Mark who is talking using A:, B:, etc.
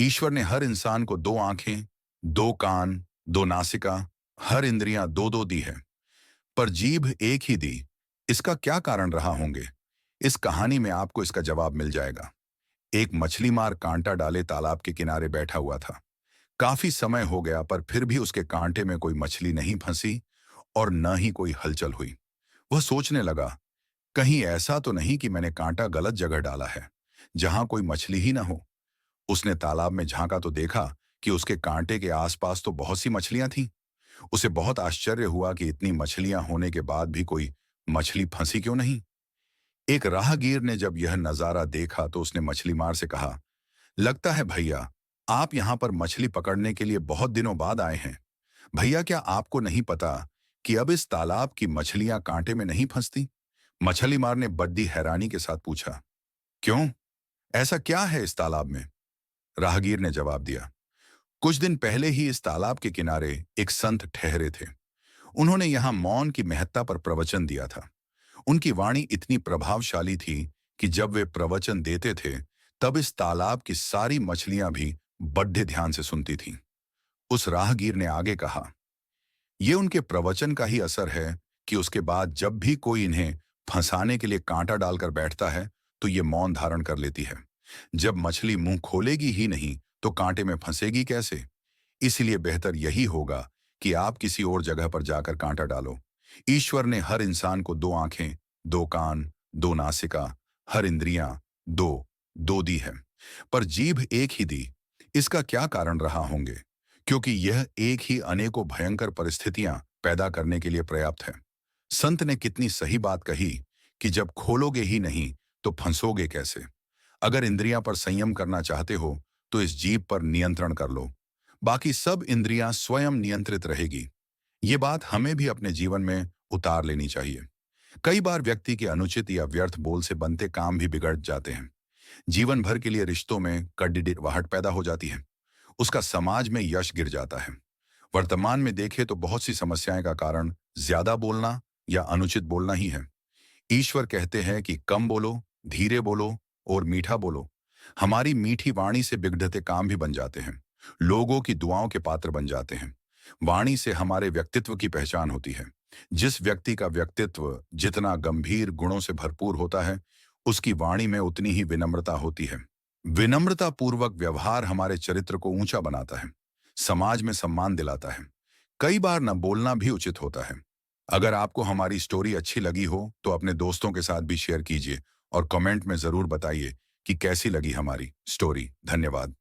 A: ईश्वर ने हर इंसान को दो आंखें, दो कान, दो नासिका, हर इंद्रियां दो दो दी है, पर जीभ एक ही दी। इसका क्या कारण रहा होंगे? इस कहानी में आपको इसका जवाब मिल जाएगा। एक मछली मार कांटा डाले तालाब के किनारे बैठा हुआ था। काफी समय हो गया पर फिर भी उसके कांटे में कोई मछली नहीं फंसी और न ही कोई हलचल हुई। वह सोचने लगा, कहीं ऐसा तो नहीं कि मैंने कांटा गलत जगह डाला है, जहां कोई मछली ही ना हो। उसने तालाब में झांका तो देखा कि उसके कांटे के आसपास तो बहुत सी मछलियां थीं। उसे बहुत आश्चर्य हुआ कि इतनी मछलियां होने के बाद भी कोई मछली फंसी क्यों नहीं। एक राहगीर ने जब यह नजारा देखा तो उसने मछली मार से कहा, लगता है भैया, आप यहाँ पर मछली पकड़ने के लिए बहुत दिनों बाद आए हैं। भैया, क्या आपको नहीं पता कि अब इस तालाब की मछलियां कांटे में नहीं फंसती? मछली मार ने बड़ी हैरानी के साथ पूछा, क्यों? ऐसा क्या है इस तालाब में? राहगीर ने जवाब दिया, कुछ दिन पहले ही इस तालाब के किनारे एक संत ठहरे थे। उन्होंने यहाँ मौन की महत्ता पर प्रवचन दिया था। उनकी वाणी इतनी प्रभावशाली थी कि जब वे प्रवचन देते थे तब इस तालाब की सारी मछलियां भी बड़े ध्यान से सुनती थीं। उस राहगीर ने आगे कहा, ये उनके प्रवचन का ही असर है कि उसके बाद जब भी कोई इन्हें फंसाने के लिए कांटा डालकर बैठता है तो ये मौन धारण कर लेती है। जब मछली मुंह खोलेगी ही नहीं तो कांटे में फंसेगी कैसे? इसलिए बेहतर यही होगा कि आप किसी और जगह पर जाकर कांटा डालो। ईश्वर ने हर इंसान को दो आंखें, दो कान, दो नासिका, हर इंद्रियां दो दो दी है, पर जीभ एक ही दी। इसका क्या कारण रहा होंगे? क्योंकि यह एक ही अनेकों भयंकर परिस्थितियां पैदा करने के लिए पर्याप्त है। संत ने कितनी सही बात कही कि जब खोलोगे ही नहीं तो फंसोगे कैसे। अगर इंद्रियां पर संयम करना चाहते हो तो इस जीभ पर नियंत्रण कर लो, बाकी सब इंद्रियां स्वयं नियंत्रित रहेगी। ये बात हमें भी अपने जीवन में उतार लेनी चाहिए। कई बार व्यक्ति के अनुचित या व्यर्थ बोल से बनते काम भी बिगड़ जाते हैं। जीवन भर के लिए रिश्तों में कड़वाहट पैदा हो जाती है। उसका समाज में यश गिर जाता है। वर्तमान में देखें तो बहुत सी समस्याएं का कारण ज्यादा बोलना या अनुचित बोलना ही है। ईश्वर कहते हैं कि कम बोलो, धीरे बोलो और मीठा बोलो। हमारी मीठी वाणी से बिगड़ते काम भी बन जाते हैं, लोगों की दुआओं के पात्र बन जाते हैं। वाणी से हमारे व्यक्तित्व की पहचान होती है। जिस व्यक्ति का व्यक्तित्व जितना गंभीर गुणों से भरपूर होता है, उसकी वाणी में उतनी ही विनम्रता होती है। विनम्रता पूर्वक व्यवहार हमारे चरित्र को ऊंचा बनाता है, समाज में सम्मान दिलाता है। कई बार न बोलना भी उचित होता है। अगर आपको हमारी स्टोरी अच्छी लगी हो तो अपने दोस्तों के साथ भी शेयर कीजिए और कमेंट में जरूर बताइए कि कैसी लगी हमारी स्टोरी। धन्यवाद।